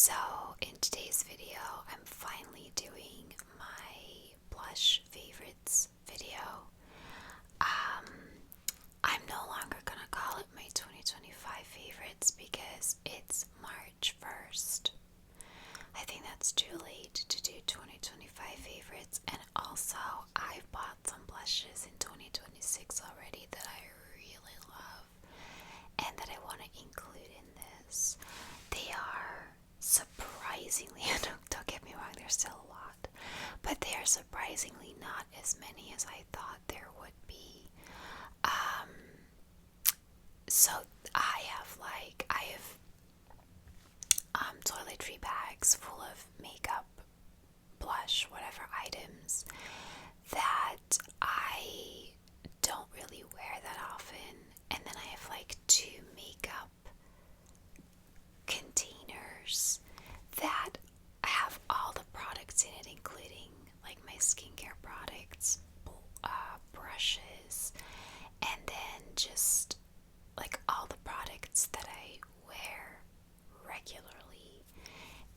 So in today's video, I'm finally doing my blush favorites video. I'm no longer gonna call it my 2025 favorites because it's March 1st. I think that's too late to do 2025 favorites, and also I've bought some blushes in 2026 already that I really love and that I want to include in this. They are surprisingly, don't get me wrong, there's still a lot, but they are surprisingly not as many as I thought there would be. So I have toiletry bags full of makeup, blush, whatever items that I don't really wear that often, and then I have like 2 makeup containers that have all the products in it, including like my skincare products, brushes, and then just like all the products that I wear regularly.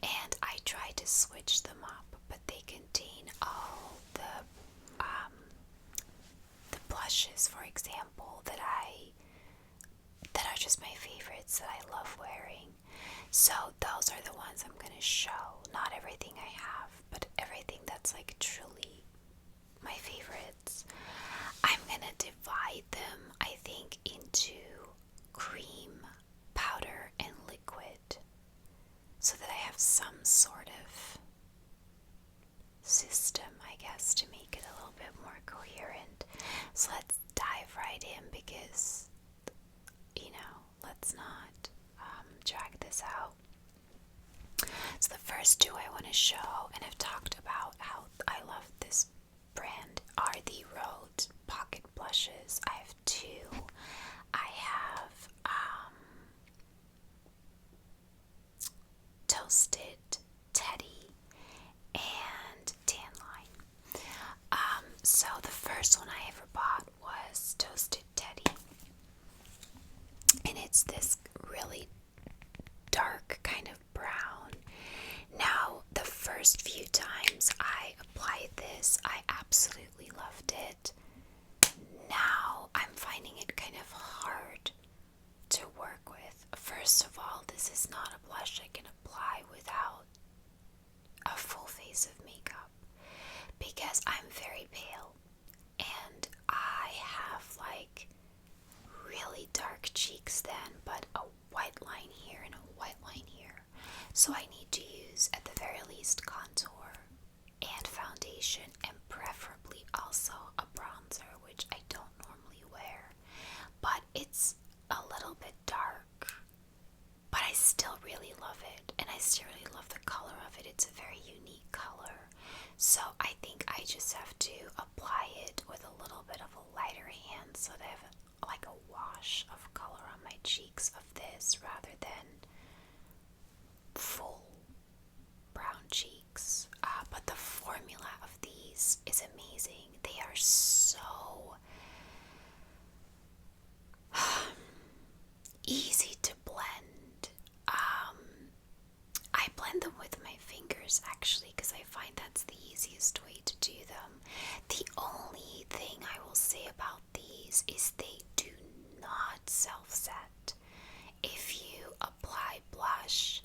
And I try to switch them up, but they contain all the blushes, for example, that are just my favorites that I love wearing. So those are the ones I'm going to show. Not everything I have, but everything that's like truly my favorites. I'm going to divide them, I think, into cream, powder, and liquid so that I have some sort of system, I guess, to make it a little bit more coherent. So let's dive right in because, let's not drag this out. So the first 2 I want to show, and I've talked about how I love this brand, are the Rhode pocket blushes. I have 2. I have Toasted Teddy and Tan Line. So the first one I ever bought was Toasted Teddy, and it's this really dark kind of brown. Now, the first few times I applied this, I absolutely loved it. Now, I'm finding it kind of hard to work with. First of all, this is not a blush I can apply without a full face of makeup because I'm very pale and I have like really dark cheeks then, but a white line here and a white line here. So I need to use at the very least contour and foundation, and preferably also a bronzer, which I don't normally wear, but it's a little bit dark, but I still really love it, and I still really love the color of it. It's a very unique color, so I think I just have to apply it with a little bit of a lighter hand so that I have like a wash of color on my cheeks of this rather than full brown cheeks. But the formula of these is amazing. They are so easy to blend. I blend them with my fingers actually because I find that's the easiest way to do them. The only thing I will say about these is they do not self-set. If you apply blush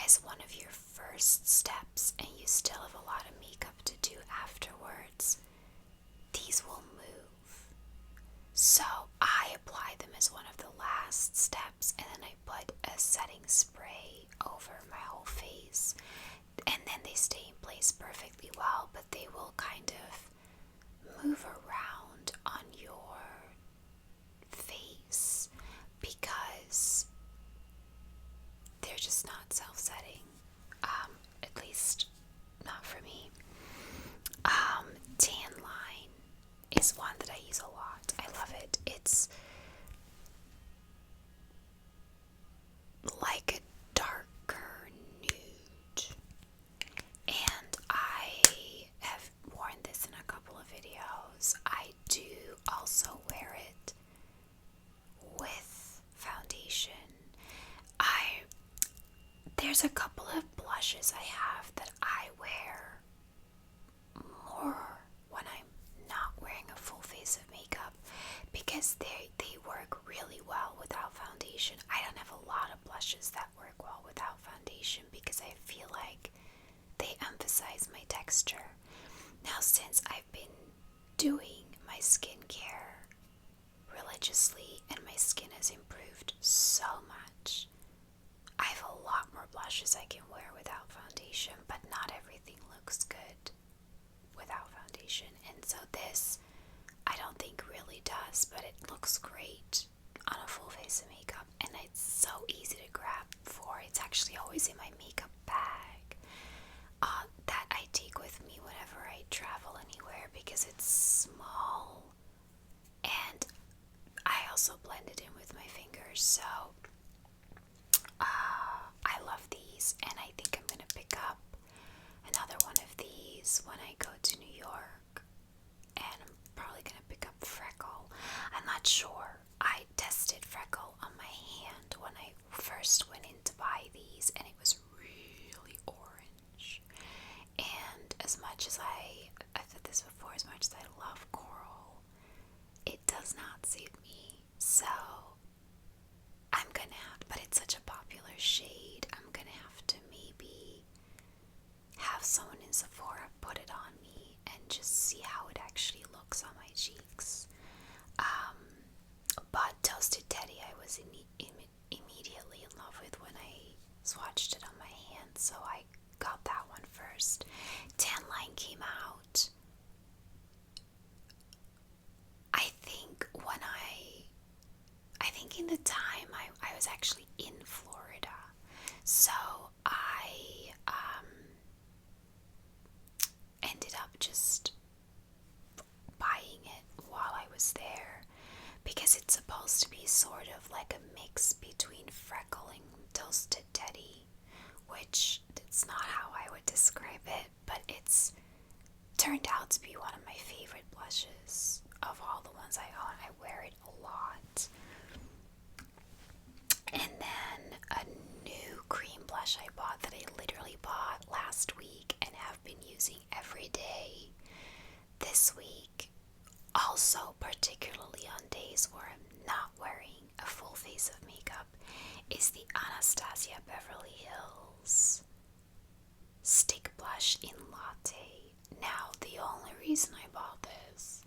as one of your first steps and you still have a lot of makeup to do afterwards, these will move. So I apply them as one of the last steps, and then I put a setting spray over my whole face, and then they stay in place perfectly well, but they will kind of move around on your face because they're just not self-setting, at least not for me. Tan Line is one that I use a lot. I love it. It's like a darker nude, and I have worn this in a couple of videos. I do also wear it with foundation. There's a couple of blushes blushes I have that I wear more when I'm not wearing a full face of makeup because they work really well without foundation. I don't have a lot of blushes that work well without foundation because I feel like they emphasize my texture. Now, since I've been doing my skincare religiously and my skin has improved so much, I have a lot more blushes I can wear without foundation, but not everything looks good without foundation. And so this, I don't think really does, but it looks great on a full face of makeup, and it's so easy to grab for. It's actually always in my makeup bag that I take with me whenever I travel anywhere because it's small, and I also blend it in with my fingers. So I love these, and I think I'm gonna pick up another one of these when I go to New York, and I'm probably gonna pick up Freckle. I'm not sure. I tested Freckle on my hand when I first went in to buy these, and it was really orange. And as much as I've said this before, as much as I love coral, it does not suit me. So I'm gonna have, but it's such a popular shade, I'm gonna have to maybe have someone in Sephora put it on me and just see how it actually looks on my cheeks. But Toasted Teddy I was immediately in love with when I swatched it on my hand, so I got that one first. Tan Line came out, I think in the time I was actually in Florida, so I ended up just buying it while I was there because it's supposed to be sort of like a mix between Freckle and Toasted Teddy, which it's not how I would describe it, but it's turned out to be one of my favorite blushes of all the ones I own. I wear it a lot. And then a new cream blush I bought that I literally bought last week and have been using every day this week, also particularly on days where I'm not wearing a full face of makeup, is the Anastasia Beverly Hills Stick Blush in Latte. Now, the only reason I bought this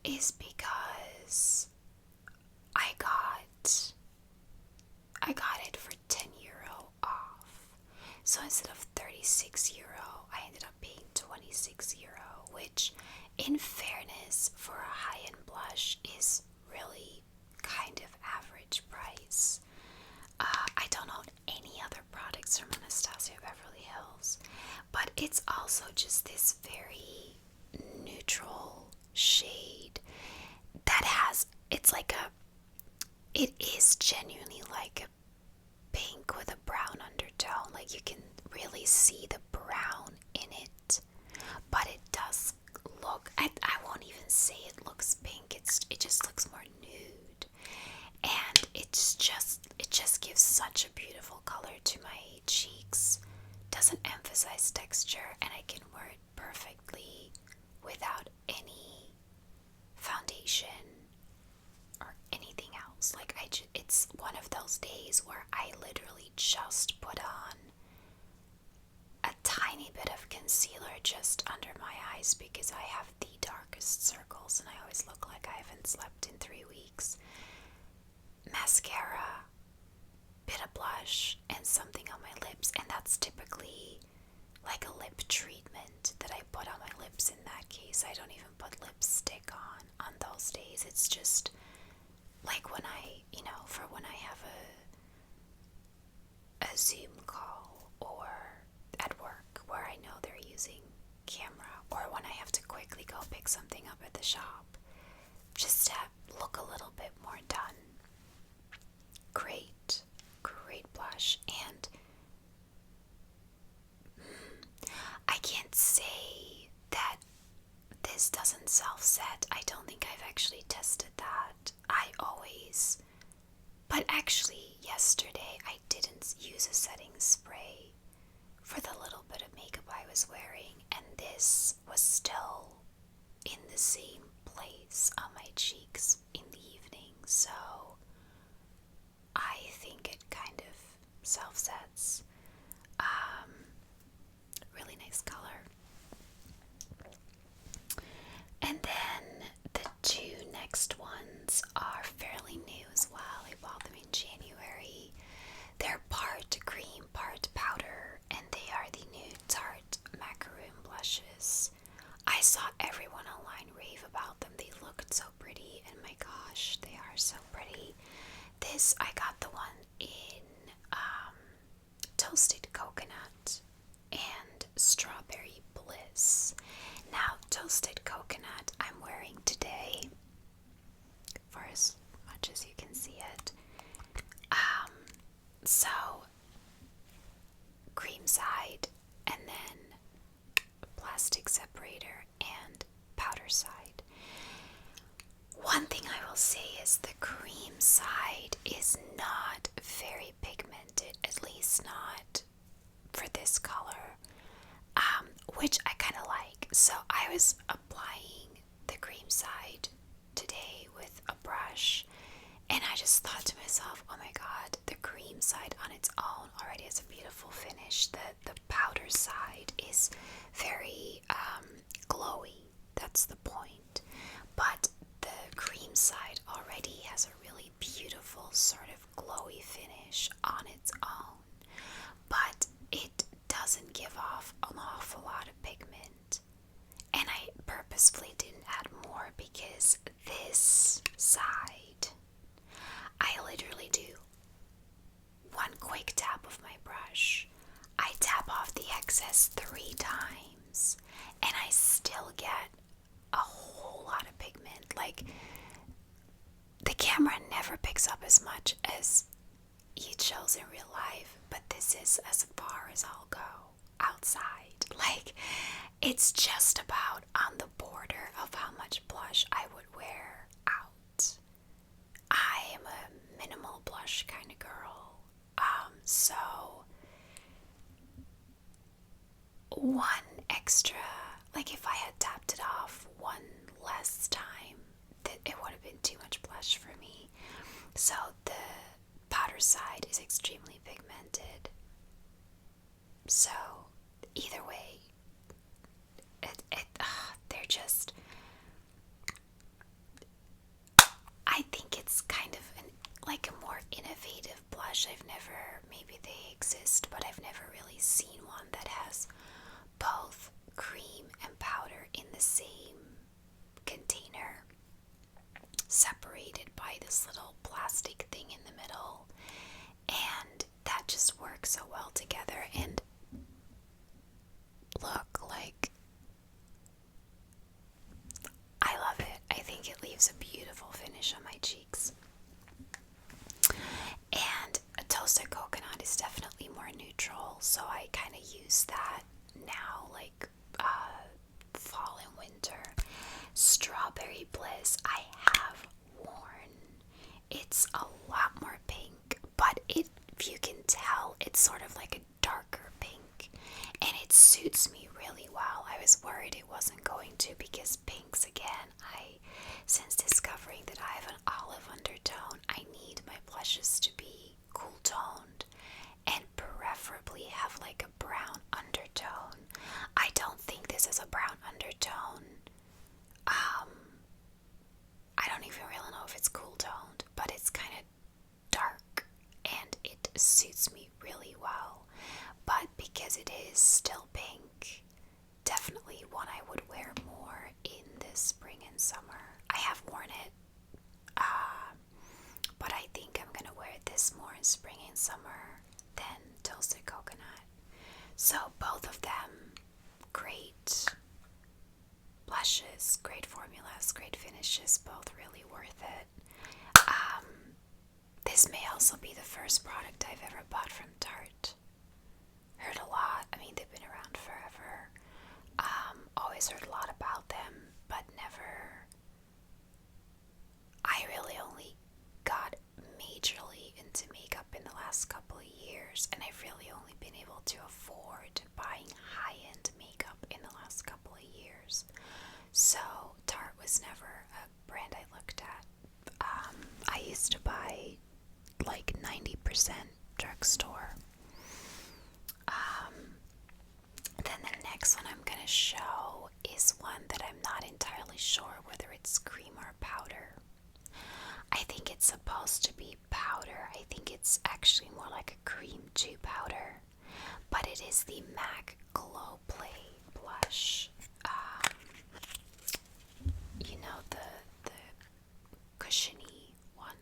is because I got it for €10 off. So instead of €36, I ended up paying €26, which in fairness for a high-end blush is really kind of average price. I don't own any other products from Anastasia Beverly Hills, but it's also just this very neutral shade that it is genuinely like a pink with a brown undertone. Like, you can really see the brown in it, but it does look, I won't even say it looks pink, it just looks more nude, and it just gives such a beautiful color to my cheeks. Doesn't emphasize texture, and I can wear it perfectly without any foundation or anything else. Like, it's one of those days where I literally just put on a tiny bit of concealer just under my eyes because I have the darkest circles and I always look like I haven't slept in 3 weeks. Mascara, bit of blush, and something on my lips, and that's typically like a lip treatment that I put on my lips. In that case, I don't even put lipstick on those days. It's just like when for when I have a Zoom call or at work where I know they're using camera, or when I have to quickly go pick something up at the shop, just to look a little bit more done. Great blush, and I can't say that this doesn't self-set. I don't think I've actually tested that. But actually yesterday I didn't use a setting spray for the little bit of makeup I was wearing, and this was still in the same place on my cheeks in the evening, so I think it kind of self-sets. Really nice color. And then the two next ones are fairly new as well. I bought them in January. They're part cream, part powder, and they are the new Tarte Macaroon blushes. I saw everyone online rave about them. They looked so pretty, and my gosh, they are so pretty. This, I got the one in toasted coconut and strawberry bliss. Now, toasted coconut I'm wearing today, for as much as you can see it. So, cream side, and then plastic separator, and powder side. One thing I will say is the cream side is not very pigmented, at least not for this color, which I kind of like. So I was applying the cream side today with a brush, and I just thought to myself, oh my god, the cream side on its own already has a beautiful finish. The powder side is very glowy, that's the point. But the cream side already has a really beautiful sort of glowy finish on its own, but it doesn't give off an awful lot of pigment. And I purposefully didn't add more because this side, I literally do one quick tap of my brush. I tap off the excess 3 times, and I still get a whole lot of pigment. Like, the camera never picks up as much as it shows in real life, but this is as far as I'll go outside. Like, it's just about on the border of how much blush I would wear out. I am a minimal blush kind of girl. So one extra, like if I had tapped it off one less time, that it would have been too much blush for me. So the powder side is extremely pigmented. So either way, they're just, I think it's kind of like a more innovative blush. Maybe they exist, but I've never really seen one that has both cream and powder in the same container, separated by this little plastic thing in the middle, and that just works so well together. And look, like, I love it. I think it leaves a beautiful finish on my cheeks. And a toasted coconut is definitely more neutral, so I kind of use that now, like fall and winter. Strawberry Bliss I have worn. It's a lot more pink, but if you can tell, it's sort of like a darker pink, and it suits me really well. I was worried it wasn't going to, because pinks, again, since discovering that I have an olive undertone, I need my blushes to be cool toned and preferably have like a brown undertone. I don't think this is a brown undertone. I don't even really know if it's cool toned, but it's kind of dark and it suits me really well. But because it is still pink, definitely one I would wear more in the spring and summer. I have worn it, but I think I'm gonna wear this more in spring and summer than toasted coconut. So both of them, great blushes, great formulas, great finishes, both really worth it. This may also be the first product I've ever bought from Tarte. Heard a lot. I mean, they've been around forever. Always heard a lot about them, but never. I really only got majorly into makeup in the last couple of years, and I've really only been able to afford was never a brand I looked at. I used to buy like 90% drugstore. Then the next one I'm going to show is one that I'm not entirely sure whether it's cream or powder. I think it's supposed to be powder. I think it's actually more like a cream to powder. But it is the MAC Glow Play blush. You know, the cushiony one.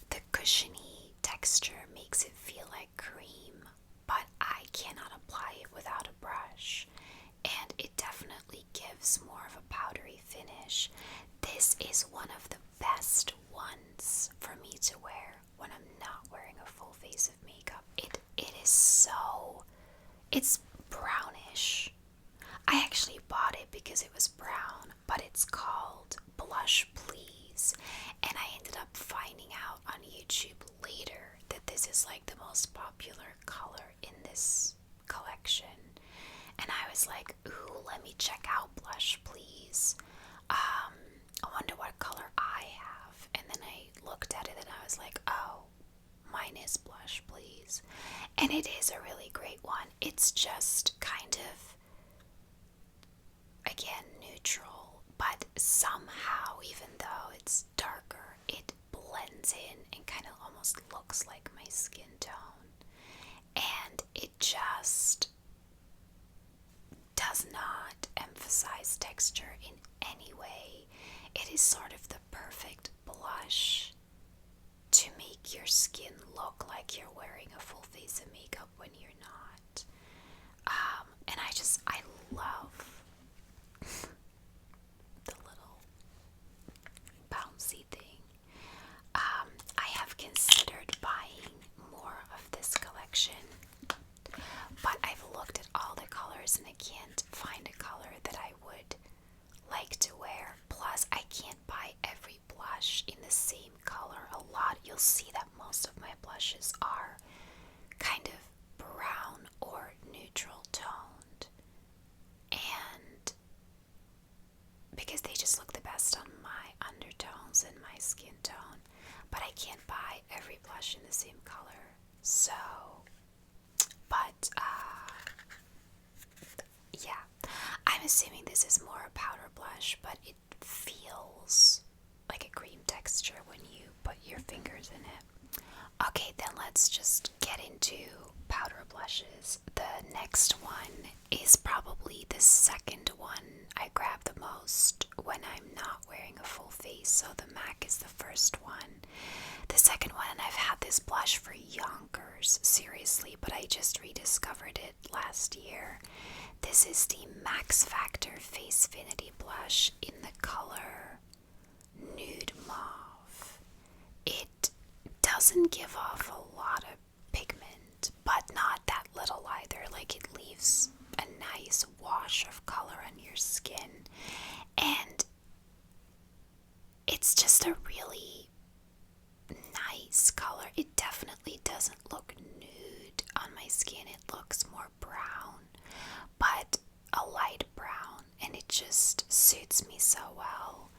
The cushiony texture makes it feel like cream, but I cannot apply it without a brush. And it definitely gives more of a powdery finish. This is one of the best ones for me to wear when I'm not wearing a full face of makeup. It is so, it's brownish. I actually bought it because it was brown, but it's called Blush Please. And I ended up finding out on YouTube later that this is like the most popular color in this collection. And I was like, ooh, let me check out Blush Please. I wonder what color I have. And then I looked at it and I was like, oh, mine is Blush Please. And it is a really great one. It's just kind of, again, neutral, but somehow, even though it's darker, it blends in and kind of almost looks like my skin tone. And it just does not emphasize texture in any way. It is sort of the perfect blush to make your skin look like you're wearing a full face of makeup when you're not. And I love the little bouncy thing. I have considered buying more of this collection, but I've looked at all the colors and I can't find a color that I would like to wear. Plus, I can't buy every blush in the same color. A lot, you'll see that most of my blushes are kind of brown or neutral toned, and because they just look the best on my undertones and my skin tone. But I can't buy every blush in the same color. So, but yeah, I'm assuming this is more a powder blush, but it feels like a cream texture when you put your fingers in it. Okay, then let's just get into powder blushes. The next one is probably the second one I grab the most when I'm not wearing a full face. So the MAC is the first one. The second one, and I've had this blush for yonkers, seriously, but I just rediscovered it last year. This is the Max Factor Facefinity blush in the color Nude Mauve. It doesn't give off a lot of pigment, but not that little either. Like, it leaves a nice wash of color on your skin, and it's just a really nice color. It definitely doesn't look nude on my skin. It looks more brown, but a light brown, and it just suits me so well.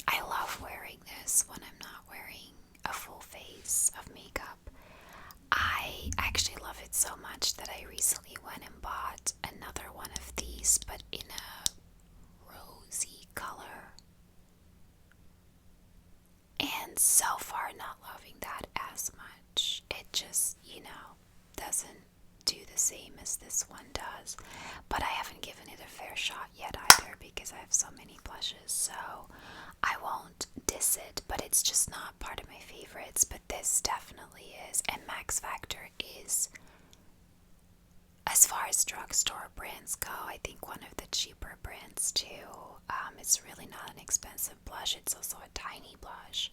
I love wearing this when I'm not wearing a full face of makeup. I actually love it so much that I recently went and bought another one of these, but in a rosy color. And so far, not loving that as much. It just, doesn't do the same as this one does. But I haven't given it a fair shot yet either because I have so many blushes, so I won't diss it, but it's just not part of my favorites. But this definitely is, and Max Factor is, as far as drugstore brands go, I think one of the cheaper brands too. It's really not an expensive blush. It's also a tiny blush,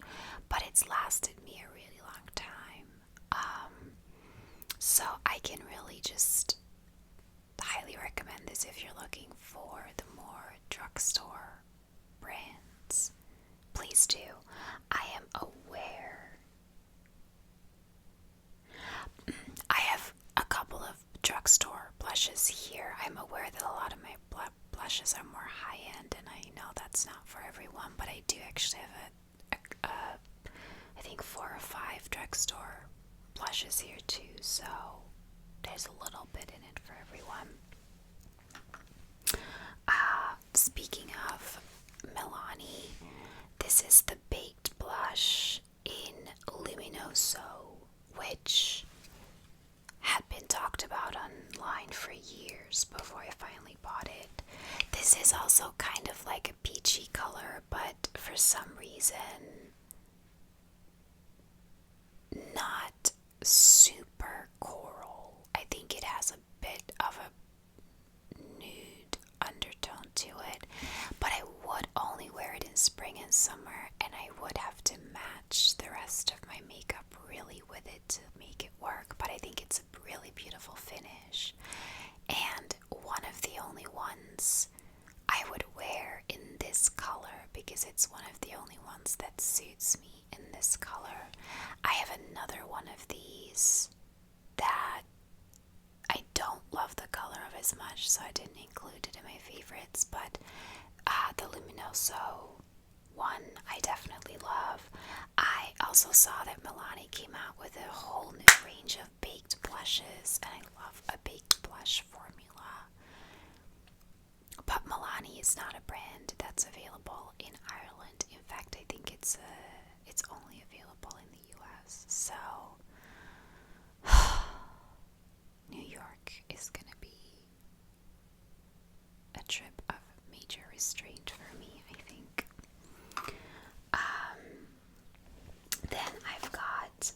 but it's lasted me a really long time. So I can really just highly recommend this if you're looking for the more drugstore brands. Please do. I am aware. I have a couple of drugstore blushes here. I'm aware that a lot of my blushes are more high-end, and I know that's not for everyone, but I do actually have I think 4 or 5 drugstore blushes here too, so there's a little bit in it for everyone. Speaking of Milani, this is the baked blush in Luminoso, which had been talked about online for years before I finally bought it. This is also kind of like a peachy color, but for some reason not super coral. I think it has a bit of a nude undertone to it, but I would only wear it in spring and summer, and I would have to match the rest of my makeup really with it to make it work. But I think it's a really beautiful finish, and one of the only ones I would wear in this color because it's one of the only ones that suits me in this color. I have another one of these that I don't love the color of as much, so I didn't include it in my favorites, but the Luminoso one I definitely love. I also saw that Milani came out with a whole new range of baked blushes, and I love a baked blush formula. But Milani is not a brand that's available in Ireland. In fact, I think it's only available in the US. So New York is gonna be a trip of major restraint for me, I think. Then I've got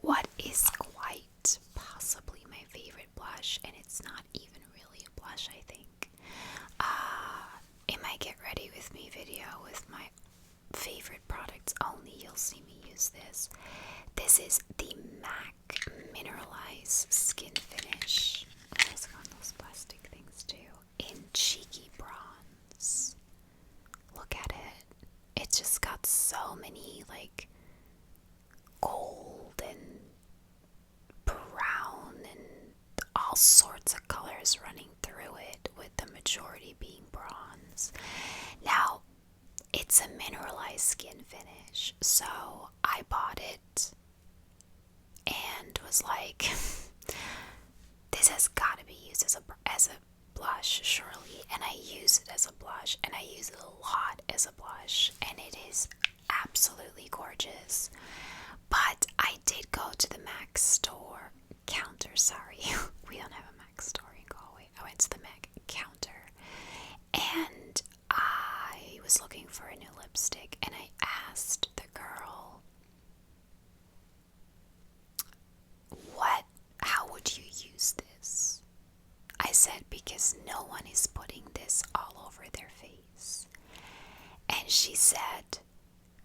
what is quite possibly my favorite blush, and it's not even really a blush, I think. In my Get Ready With Me video with my favorite products only, you'll see me use this. This is the MAC Mineralize Skin Finish. It's got those plastic things too. In Cheeky Bronze. Look at it. It's just got so many like gold and brown and all sorts of colors running through it, with the majority being bronze. Now, it's a mineralized skin finish, so I bought it and was like, this has got to be used as a blush, surely. And I use it as a blush, and I use it a lot as a blush, and it is absolutely gorgeous. But I did go to the MAC store counter. Sorry, we don't have a MAC store in Galway. I went to the MAC counter, and I was looking for a new lipstick, and I asked the girl, how would you use this? I said, because no one is putting this all over their face. And she said,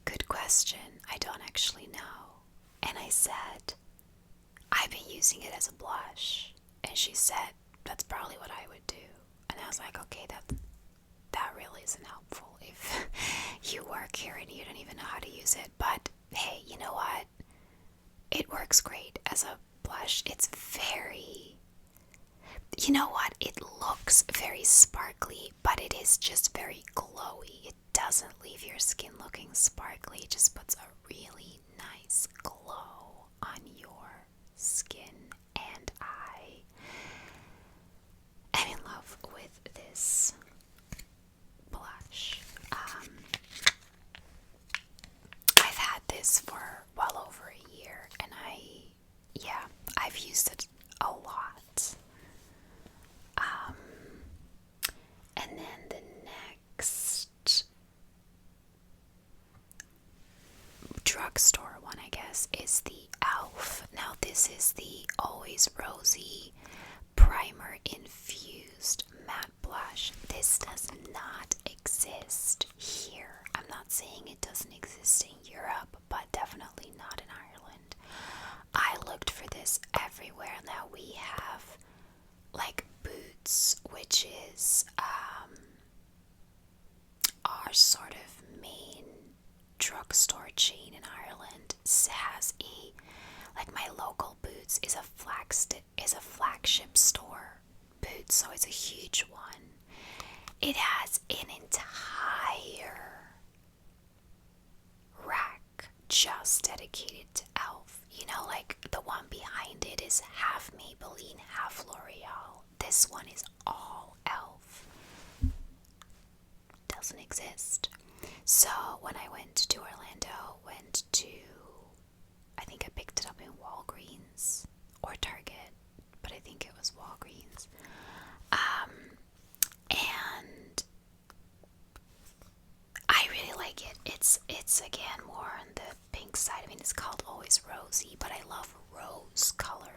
good question, I don't actually know. And I said, I've been using it as a blush. And she said, that's probably what I would do. And I was like, okay, that really isn't helpful if you work here and you don't even know how to use it. But hey, you know what? It works great as a blush. It's very, you know what? It looks very sparkly, but it is just very glowy. It doesn't leave your skin looking sparkly. It just puts a really nice glow on your skin. And I am in love with this blush. I've had this for well over a year, and I've used it a lot. And then the next drugstore one, I guess, is the E.L.F. Now this is the Always Rosy Primer Infused Matte Blush. This does not exist here. I'm not saying it doesn't exist in Europe, but definitely not in Ireland. I looked for this everywhere. Now we have like Boots, which is our sort of main drugstore chain in Ireland. It has my local Boots is a flagship store. Boots, so it's a huge one. It has an entire rack just dedicated to E.L.F. You know, like the one behind it is half Maybelline, half L'Oreal. This one is all E.L.F. Doesn't exist. So when I went to Orlando, I think I picked it up in Walgreens or Target, but I think it was Walgreens. And I really like it. It's again more on the pink side. I mean, it's called Always Rosy, but I love rose colored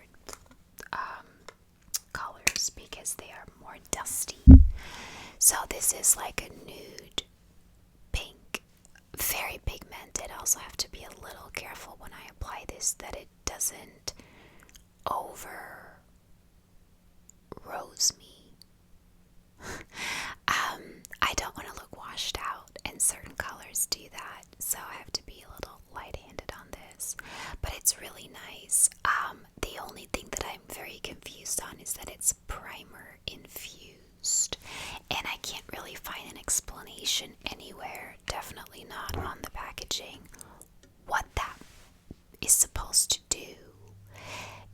colors because they are more dusty. So this is like a nude pink, very pigmented. I also have to be a little careful when I apply this that it doesn't over rose me. I don't want to look washed out, and certain colors do that, so I have to be a little light-handed on this, but it's really nice. The only thing that I'm very confused on is that it's primer infused, and I can't really find an explanation anywhere, definitely not on the packaging, what that is supposed to do.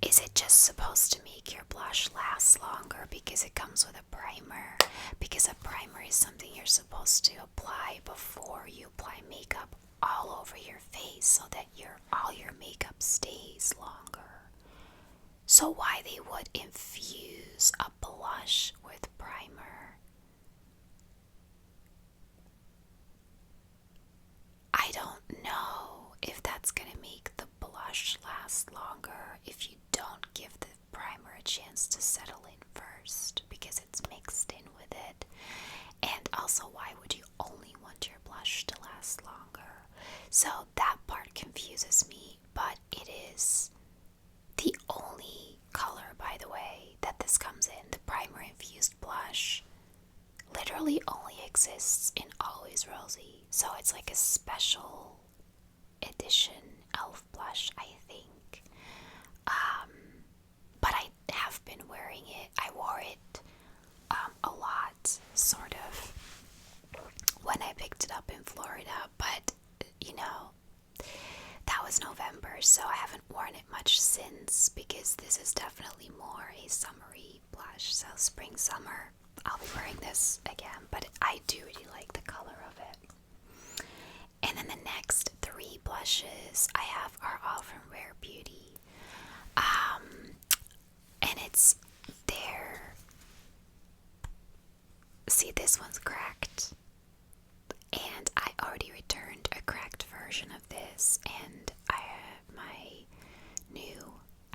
Is it just supposed to make your blush last longer because it comes with a primer? Because a primer is something you're supposed to apply before you apply makeup all over your face so that all your makeup stays longer. So why they would infuse a blush with primer? I don't know if that's going to make the blush last longer if you don't give the primer a chance to settle in first because it's mixed in with it. And also, why would you only want your blush to last longer? So that part confuses me, but it is the only color, by the way, that this comes in. The primer infused blush literally only exists in Always Rosy, so it's like a special edition E.L.F. blush, I think. But I have been wearing it. I wore it a lot, sort of, when I picked it up in Florida, but you know, that was November, so I haven't worn it much since because this is definitely more a summery blush. So spring, summer, I'll be wearing this again, but I do really like the color of it. And then the next three blushes I have are all from Rare Beauty. And it's their... See, this one's cracked. And I already returned a cracked version of this, and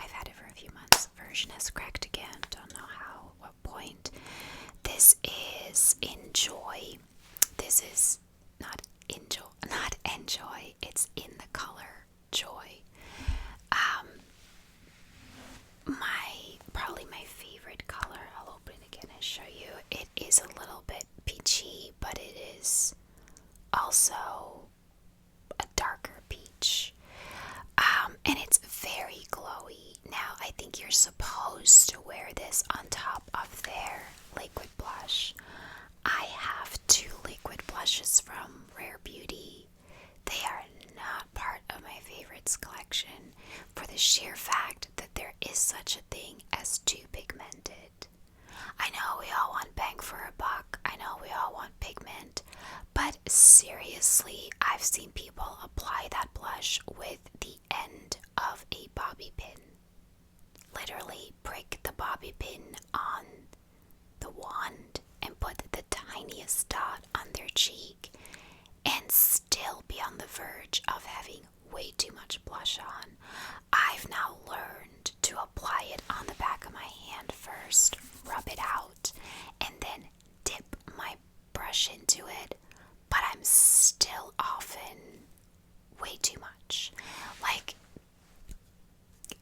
I've had it for a few months, version has cracked again. Don't know how, what point. This is Enjoy. This is not Enjoy, it's in the color Joy. Probably my favorite color. I'll open it again and show you. It is a little bit peachy, but it is also a darker peach. And it's very glowy. Now, I think you're supposed to wear this on top of their liquid blush. I have two liquid blushes from Rare Beauty. They are not part of my favorites collection for the sheer fact that there is such a thing as too pigmented. I know we all want bang for a buck. I know we all want pigment. But seriously, I've seen people apply that blush with the end of a bobby pin. Literally prick the bobby pin on the wand and put the tiniest dot on their cheek and still be on the verge of having way too much blush on. I've now learned to apply it on the back of my hand first, rub it out, and then dip my brush into it, but I'm still often way too much. Like,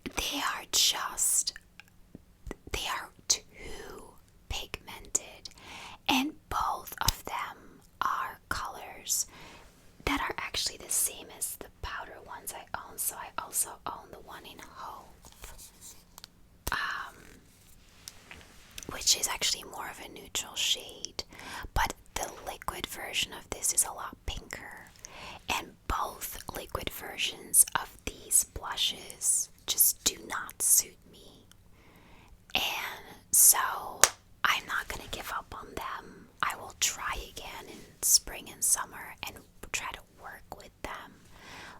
they are too pigmented, and both of them are colors that are actually the same as the powder ones I own. So I also own the one in Hope. which is actually more of a neutral shade, but the liquid version of this is a lot pinker. And both liquid versions of these blushes just do not suit me. And so I'm not going to give up on them. I will try again in spring and summer and try to work with them.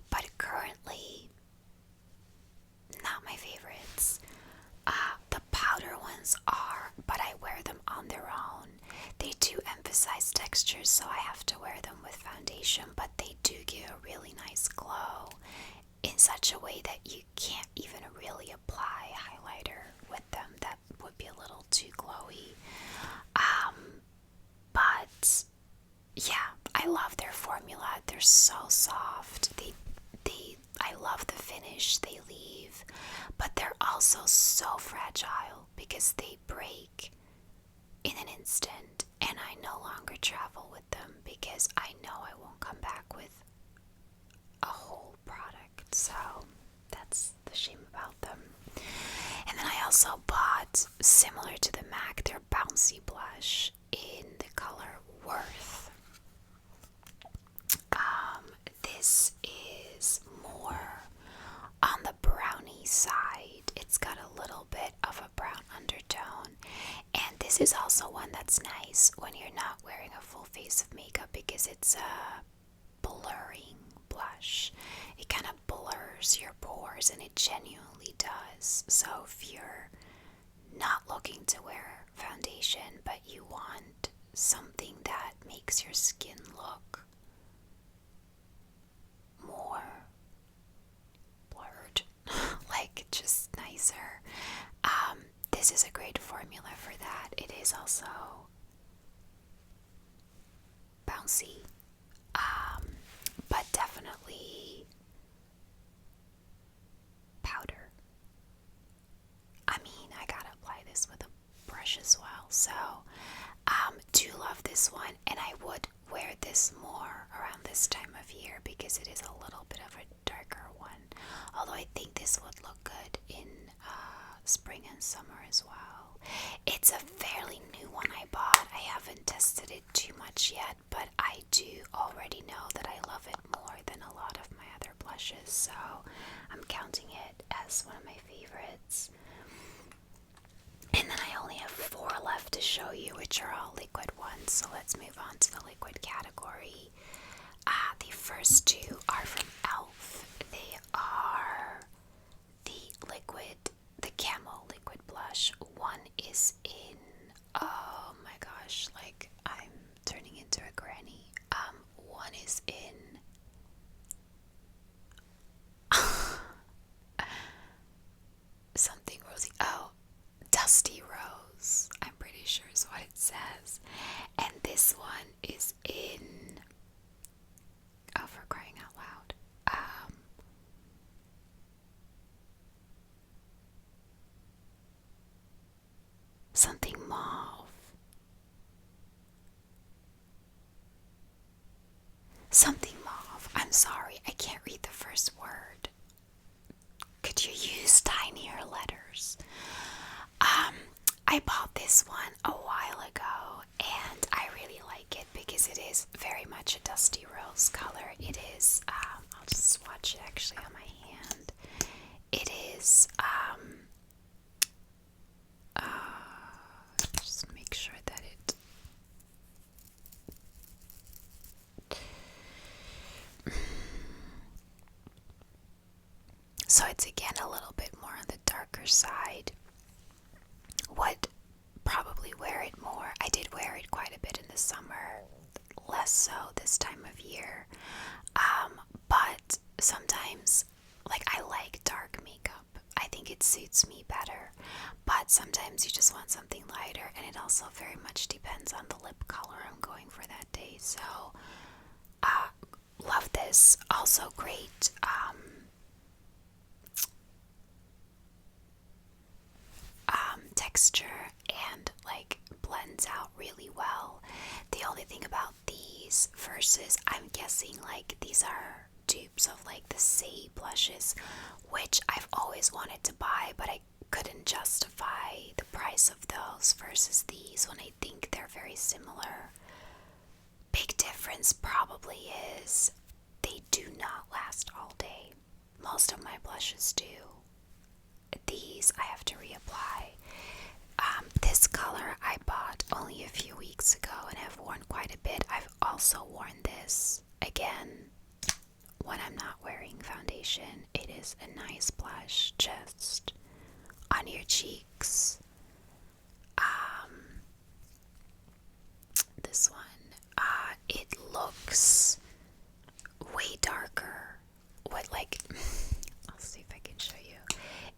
But currently, not my favorites. The powder ones are, but I wear them on their own. They do emphasize textures, so I have to wear them with foundation, but they do give a really nice glow in such a way that you can't even really apply highlighter with them. That would be a little too glowy. But yeah, I love their formula. They're so soft. I love the finish they leave, but they're also so fragile because they break in an instant, and I no longer travel with them because I know I won't come back with a whole product. So that's the shame about them. And then I also bought, similar to the MAC, their Bouncy Blush in the color Worth. This is more on the brownie side. It's got a little bit of a brown undertone, and this is also one that's nice when you're not wearing a full face of makeup because it's a blurring blush. It kind of blurs your pores, and it genuinely does. So if you're not looking to wear foundation but you want something that makes your skin look more blurred, like just nicer, this is a great formula for that. It is also bouncy, but definitely powder. I mean, I gotta apply this with a brush as well. So do love this one, and I would wear this more around this time of year because it is a little bit of a darker one, although I think this would look good in spring and summer as well. It's a fairly new one I bought. I haven't tested it too much yet, but I do already know that I love it more than a lot of my other blushes, so I'm counting it as one of my favorites. And then I only have 4 left to show you, which are all liquid ones, so let's move on to the liquid category. The first 2 are from E.L.F. They are the camo liquid blush. One is in, oh my gosh, like I'm turning into a granny. One is in something rosy. Oh, Dusty Rose, I'm pretty sure is what it says. And this one is in, oh, for crying out loud, something mauve. Something mauve. I'm sorry, I can't read the first word. Could you use tinier letters? I bought this one a while ago, and I really like it because it is very much a dusty rose color. It is, I'll just swatch it actually on my hand. It is, just make sure that it, so it's again a little bit more on the darker side. Would probably wear it more. I did wear it quite a bit in the summer, less so this time of year. But sometimes, like, I like dark makeup. I think it suits me better. But sometimes you just want something lighter, and it also very much depends on the lip color I'm going for that day. So, love this. Also great. Texture and like blends out really well. The only thing about these versus, I'm guessing like these are dupes of like the Say blushes, which I've always wanted to buy, but I couldn't justify the price of those versus these when I think they're very similar. Big difference probably is they do not last all day. Most of my blushes do. These I have to reapply. This color I bought only a few weeks ago and have worn quite a bit. I've also worn this again when I'm not wearing foundation. It is a nice blush just on your cheeks. This one, it looks way darker. I'll see if I can show you.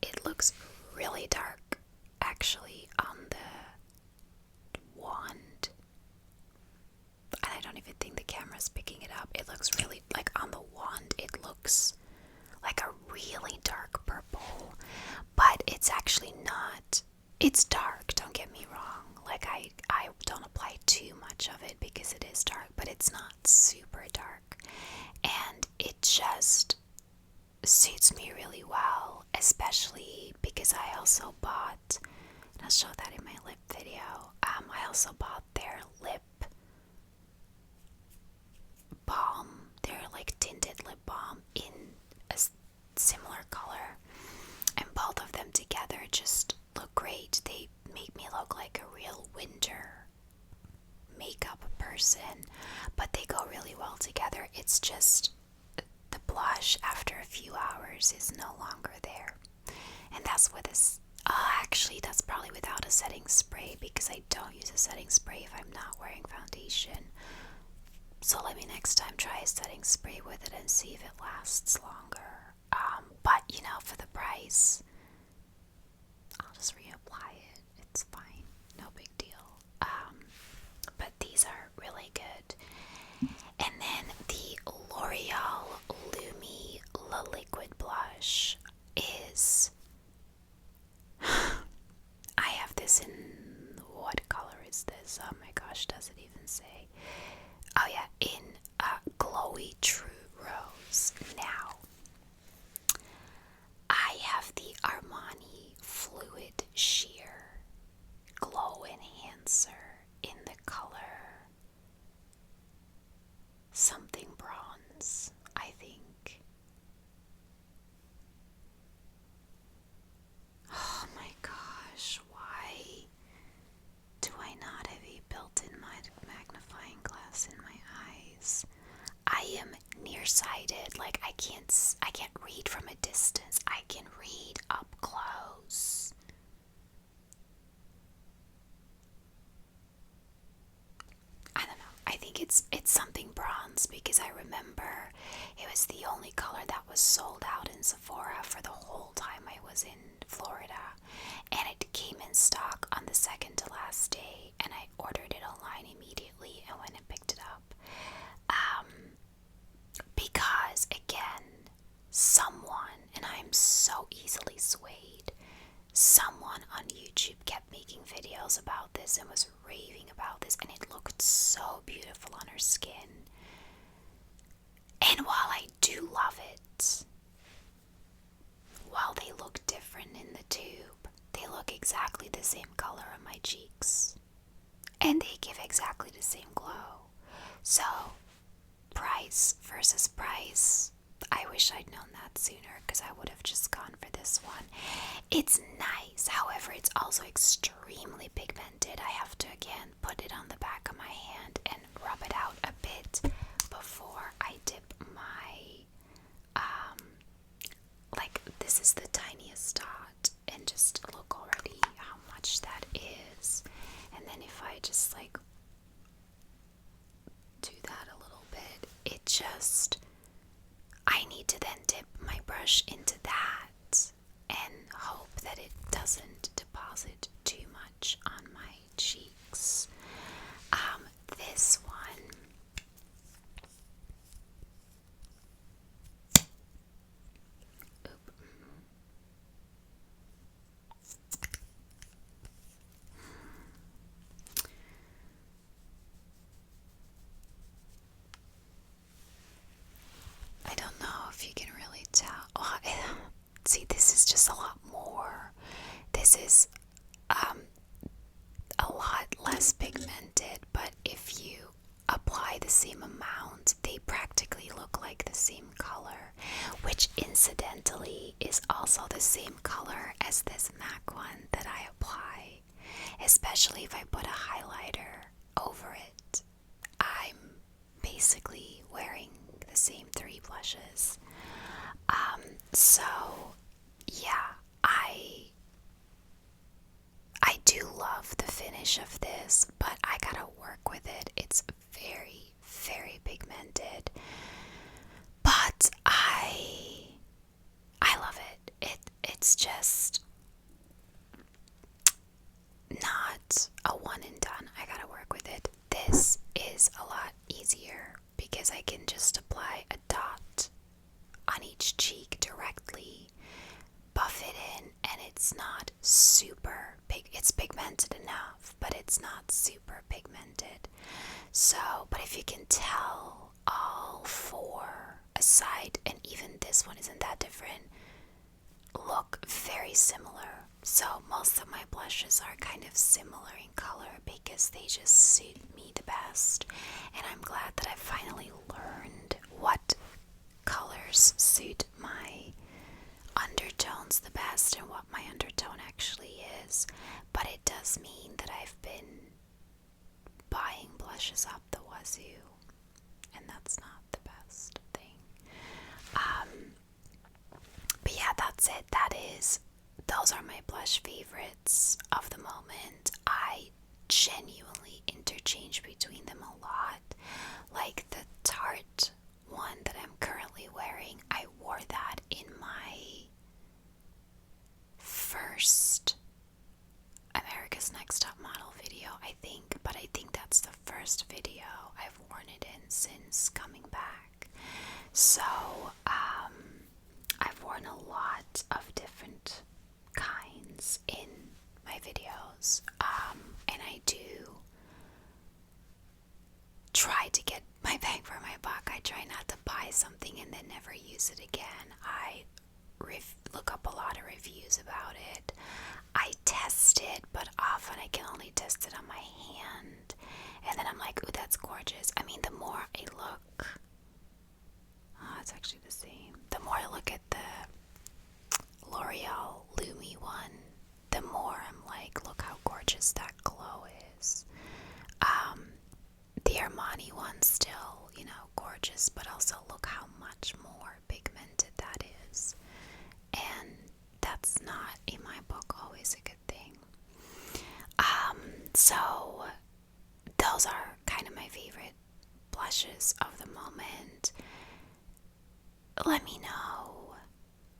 It looks really dark actually on the wand. And I don't even think the camera's picking it up. It looks really, like on the wand, it looks like a really dark purple. But it's actually not. It's dark, don't get me wrong. Like I don't apply too much of it because it is dark, but it's not super dark. And it just suits me really well, especially because I also bought, and I'll show that in my lip video, I also bought their lip balm, their like tinted lip balm in a similar color, and both of them together just look great. They make me look like a real winter makeup person, but they go really well together. It's just the blush after a few hours is no longer there, and that's with this. Actually, that's probably without a setting spray because I don't use a setting spray if I'm not wearing foundation. So let me next time try a setting spray with it and see if it lasts longer. But you know, for the price, I'll just reapply it. It's fine, no big deal. But these are really good. And then the L'Oreal Lumi La Liquid Blush is, I have this in, what color is this? Oh my gosh, does it even say? Oh yeah, in Glowy True Rose. Now, I have the Armani Fluid Sheer Glow Enhancer in the color something bronze, I think. Oh my gosh, why do I not have a built-in magnifying glass in my eyes? I am nearsighted, like I can't read from a distance. I can read up close. I don't know. I think it's something bronze because I remember it was the only color that was sold out in Sephora for the whole time I was in Florida, and it came in stock on the second to last day, and I ordered it online immediately and went and picked it up. Because again, someone, and I'm so easily swayed, someone on YouTube kept making videos about this and was raving about this, and it looked so beautiful on her skin. And while I do love it, while they look different in the tube, they look exactly the same color on my cheeks, and they give exactly the same glow. So price versus price, I wish I'd known that sooner because I would have just gone for this one. It's nice, however, it's also extremely pigmented. I have to again put it on the back of my hand and rub it out a bit before I dip my, this is the tiniest dot, and just look already how much that is. And then if I just do that a little bit, it just, I need to then dip my brush into that and hope that it doesn't deposit too much on my cheeks. This one, I don't know if you can really tell. See, this is just a lot more. which incidentally is also the same color as this MAC one that I apply, especially if I put a highlighter over it. I'm basically wearing the same 3 blushes. So yeah, I do love the finish of this, but I gotta work with it. It's very, very pigmented, but I love it. It's just not a one and done. I gotta work with it. This is a lot easier because I can just apply a dot on each cheek directly, buff it in, and it's not super big. It's pigmented enough, but it's not super pigmented. So, but if you can tell, all 4 aside, and even this one isn't that different, look very similar. So most of my blushes are kind of similar in color because they just suit me the best, and I'm glad that I finally learned what colors suit my undertones the best and what my undertone actually is. But it does mean that I've been buying blushes up the wazoo, and that's not the best thing. But yeah, that's it. Those are my blush favorites of the moment. I genuinely interchange between them a lot. Like the Tarte one that I'm currently wearing, I wore that in my first America's Next Top Model video, I think, but I think that's the first video I've worn it in since coming back. So, I've worn a lot of different kinds in my videos, and I do try to get my bang for my buck. I try not to buy something and then never use it again. I look up a lot of reviews about it. I test it, but often I can only test it on my hand, and then I'm like, ooh, that's gorgeous. I mean, the more I look, it's actually the same. The more I look at the L'Oreal Lumi one, the more I'm like, look how gorgeous that glow is. The Armani one's still, gorgeous, but also look how much more pigmented that is. And that's not, in my book, always a good thing. So those are kind of my favorite blushes of the moment. Let me know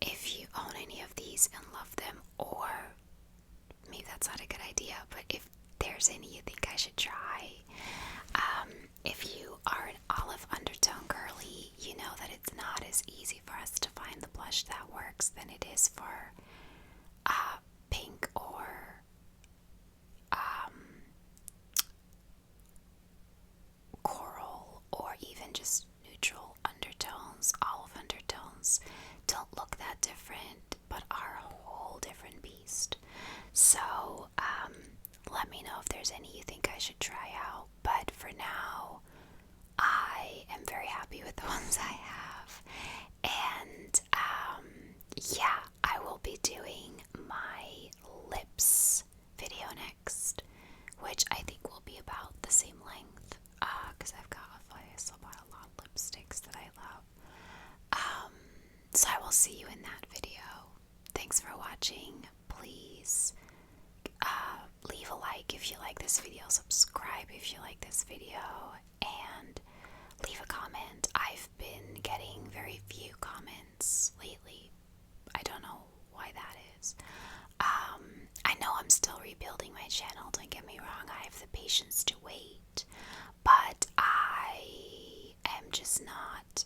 if you own any of these and love them, or maybe that's not a good idea, but if there's any you think I should try. If you are an olive undertone girly, you know that it's not as easy for us to find the blush that works than it is for pink or coral, or even just neutral undertones. Olive undertones don't look that different, but are a whole different beast. So let me know if there's any you think I should try out. But for now, I am very happy with the ones I have. And yeah, I will be doing my lips video next, which I think will be about the same length, because I still bought a lot of lipsticks that I love. So I will see you in that video. Thanks for watching. Please leave a like if you like this video, subscribe if you like this video, and leave a comment. I've been getting very few comments lately. I don't know why that is. I know I'm still rebuilding my channel, don't get me wrong, I have the patience to wait, but I am just not